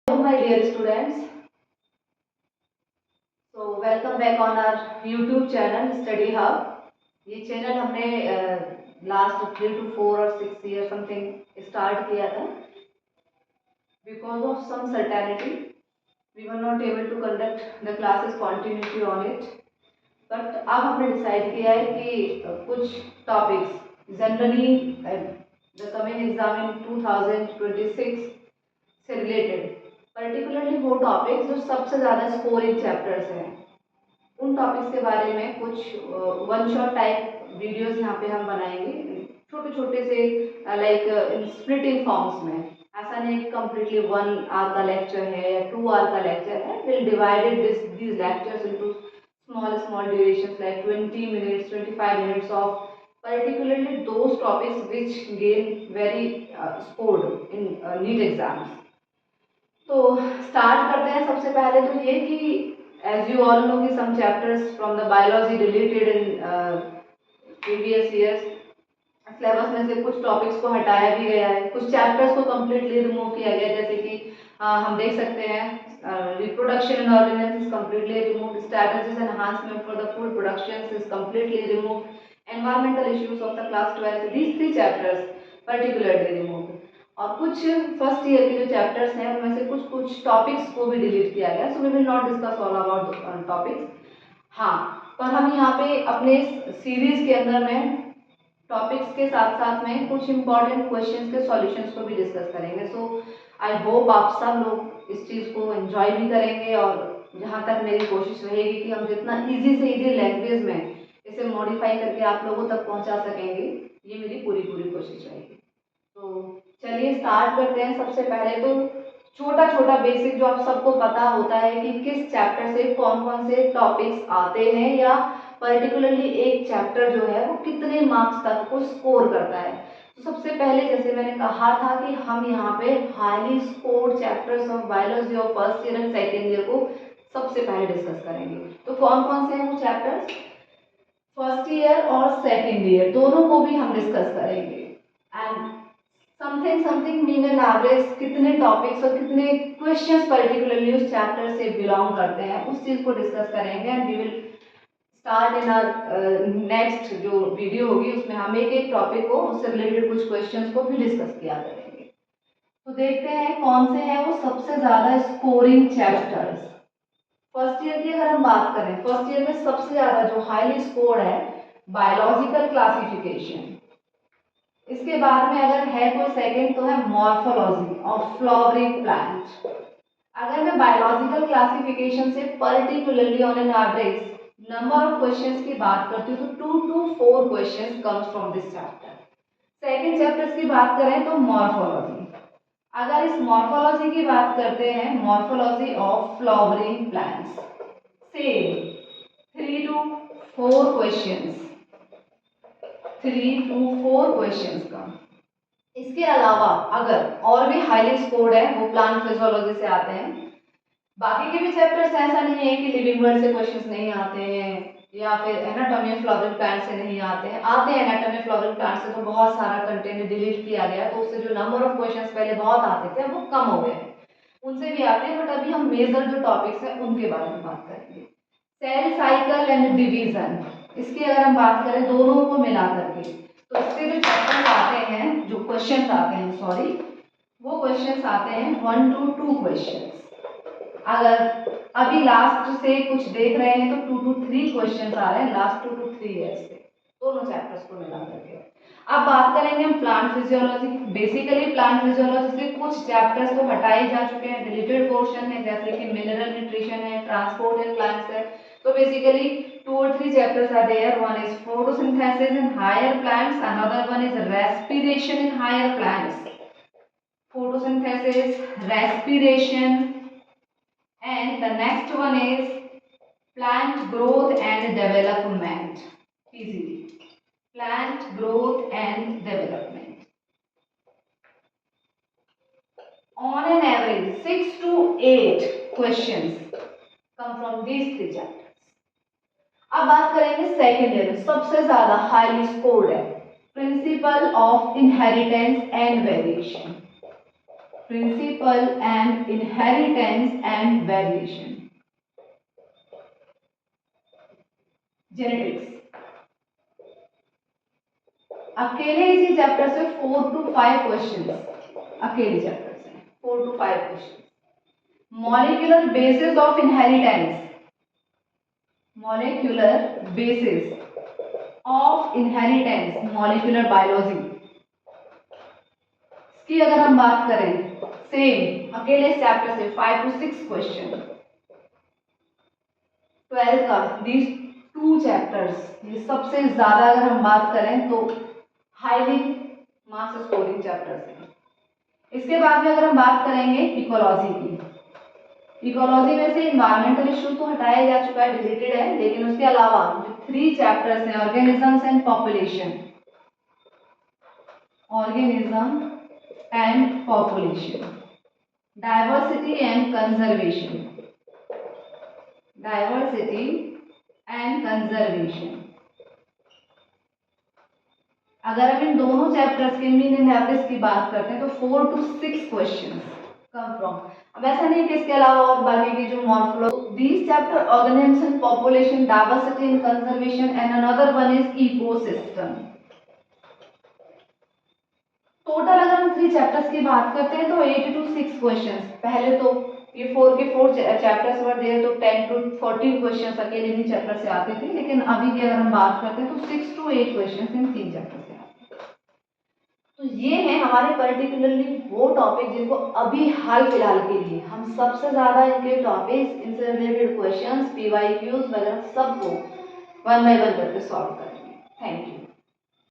Hello, my dear students. So, welcome back on our YouTube channel Study Hub. ये channel हमने last 3 to 4 or 6 years something start किया था. Because of some certainty, we were not able to conduct the classes continuously on it. But अब हमने decide किया है कि कुछ topics generally the coming exam in 2026 से रिलेटेड, पर्टिकुलरली वो टॉपिक्स जो सबसे ज़्यादा स्कोरिंग चैप्टर्स हैं, उन टॉपिक्स के बारे में कुछ वन शॉट टाइप वीडियोस यहाँ पे हम बनाएंगे, छोटे छोटे से लाइक स्प्लिटिंग फॉर्म्स में. ऐसा नहीं कि कम्प्लीटली 1 आवर का लेक्चर है या 2 आवर का लेक्चर है. Will divided these lectures into small durations like 20 minutes, 25 minutes of particularly those topics which gain very scored in NEET exams. तो स्टार्ट करते हैं. सबसे पहले तो ये कि एज यू ऑल नो कि some chapters from the biology deleted in previous years. Syllabus में से कुछ टॉपिक्स को हटाया भी गया है, कुछ चैप्टर्स को कम्प्लीटली रिमूव किया गया. जैसे कि हम देख सकते हैं reproduction in organism is completely remove, strategies enhancement for the food production is completely remove, environmental issues of the class 12, these 3 chapters particularly remove. और कुछ फर्स्ट ईयर के जो चैप्टर्स हैं उनमें से कुछ कुछ टॉपिक्स को भी डिलीट किया गया. So we will not discuss all about topics. हाँ, पर हम यहाँ पे अपने सीरीज के अंदर में टॉपिक्स के साथ साथ में कुछ इंपॉर्टेंट क्वेश्चंस के सॉल्यूशंस को भी डिस्कस करेंगे. सो आई होप आप सब लोग इस चीज़ को एंजॉय भी करेंगे, और जहाँ तक मेरी कोशिश रहेगी कि हम जितना इजी से इजी लैंग्वेज में इसे मॉडिफाई करके आप लोगों तक पहुँचा सकेंगे, ये मेरी पूरी कोशिश रहेगी. तो चलिए स्टार्ट करते हैं. सबसे पहले तो छोटा छोटा बेसिक जो आप सबको पता होता है कि किस चैप्टर से कौन कौन से टॉपिक्स आते हैं, या पर्टिकुलरली एक चैप्टर जो है वो कितने मार्क्स तक को स्कोर करता है. तो सबसे पहले जैसे मैंने कहा था कि हम यहाँ पे highly scored chapters of biology of first year and second year को सबसे पहले डिस्कस करेंगे. तो कौन कौन से हैं वो चैप्टर्स? फर्स्ट ईयर और सेकेंड ईयर दोनों को भी हम डिस्कस करेंगे. And something mean and average कितने टॉपिक्स और कितने क्वेश्चंस पर्टिकुलरली उस चैप्टर से बिलोंग करते हैं, उस चीज़ को डिस्कस करेंगे. And we will start in our next जो वीडियो होगी उसमें हम एक टॉपिक को उससे रिलेटेड कुछ क्वेश्चंस को भी डिस्कस किया करेंगे. तो देखते हैं कौन से हैं वो सबसे ज़्यादा स्कोरिंग चैप्टर्स. फर्स्ट ईयर की अगर हम बात करें, फर्स्ट ईयर में सबसे ज़्यादा जो हाईली स्कोर्ड है बायोलॉजिकल क्लासिफिकेशन. इसके बाद में अगर है कोई सेकंड तो है मॉर्फोलॉजी ऑफ फ्लावरिंग प्लांट. अगर मैं बायोलॉजिकल क्लासिफिकेशन से particularly on an average number of questions की बात करती हूँ तो 2 to 4 questions comes from this chapter. Second chapters की बात करें तो मॉर्फोलॉजी. अगर इस मॉर्फोलॉजी की बात करते हैं, morphology of flowering plants, same 3 to 4 questions, 3 to 4 questions का. इसके अलावा अगर और भी हाईली स्कोर्ड है वो प्लांट फिजियोलॉजी से आते हैं. बाकी के भी चैप्टर्स ऐसा नहीं है कि लिविंग वर्ल्ड से क्वेश्चंस नहीं आते हैं या फिर एनाटॉमी ऑफ फ्लावरिंग प्लांट से नहीं आते हैं. आते हैं एनाटॉमी ऑफ फ्लावरिंग प्लांट से, तो बहुत सारा कंटेंट डिलीट किया गया, तो उससे जो नंबर ऑफ क्वेश्चंस पहले बहुत आते थे वो कम हो गए हैं. उनसे भी आते हैं, बट अभी हम मेजर जो टॉपिक्स हैं उनके बारे में बात करेंगे. सेल साइकिल एंड डिवीजन, इसकी अगर हम बात करें दोनों को मिला करके, तो इससे जो चैप्टर्स आते हैं, जो क्वेश्चंस आते हैं, सॉरी, वो क्वेश्चंस आते हैं 1 to 2 क्वेश्चंस. अगर अभी लास्ट से कुछ देख रहे हैं तो 2 to 3 क्वेश्चंस आ रहे हैं लास्ट 2 to 3 ईयर्स से, दोनों चैप्टर्स को मिला करके. अब बात करेंगे हम plant physiology. Basically plant physiology से कुछ चैप्टर्स तो हटाए जा चुके हैं, डिलीटेड पोर्शन है, जैसे कि मिनरल न्यूट्रिशन है, ट्रांसपोर्ट इन प्लांट्स है. So basically 2 or 3 chapters are there. One is photosynthesis in higher plants, another one is respiration in higher plants. Photosynthesis, respiration, and the next one is plant growth and development. Easily. Plant growth and development. On an average 6 to 8 questions come from these 3 chapters. अब बात करेंगे second year में सबसे ज्यादा highly scored है principle of inheritance and variation. Principle and inheritance and variation, genetics. अकेले इसी chapter से 4 to 5 क्वेश्चन, अकेले चैप्टर से 4 to 5 question. Molecular basis of inheritance, molecular basis of inheritance, molecular biology. इसकी अगर हम बात करें, सेम अकेले चैप्टर से 5 to 6 क्वेश्चन। 12th का दीज 2 चैप्टर्स, ये सबसे ज्यादा अगर हम बात करें तो हाईली मार्क्स स्कोरिंग चैप्टर्स हैं। इसके बाद में अगर हम बात करेंगे इकोलॉजी की, इकोलॉजी में से इन्वायरमेंटल इश्यूज तो हटाया जा चुका है, डिलीटेड है, लेकिन उसके अलावा जो 3 चैप्टर्स हैं, organisms and population, organism and population, diversity and conservation, diversity and conservation. अगर हम इन दोनों चैप्टर्स के मीन एंड एवरेज की बात करते हैं तो 4 to 6 क्वेश्चंस कम फ्रॉम। अब ऐसा नहीं कि इसके अलावा और बाकी के जो morphology, these chapter organism and population, diversity and conservation and another one is ecosystem. Total अगर हम 3 चैप्टर्स की बात करते हैं तो 8 to 6 क्वेश्चंस। पहले तो ये 4 के 4 चैप्टर्स वर देयर तो 10 to 14 क्वेश्चंस अकेले इन्हीं चैप्टर से आते थे, लेकिन अभी की अगर हम बात करते हैं तो 6 to 8 क्वेश्चंस इन 3 चैप्टर से आते हैं। तो ये हैं हमारे पर्टिकुलरली वो टॉपिक जिनको अभी हाल फिलहाल के लिए हम सबसे ज़्यादा इनके टॉपिक्स, इनसे रिलेटेड क्वेश्चंस, PYQs वगैरह सबको 1 by 1 करके सॉल्व करेंगे। Thank you.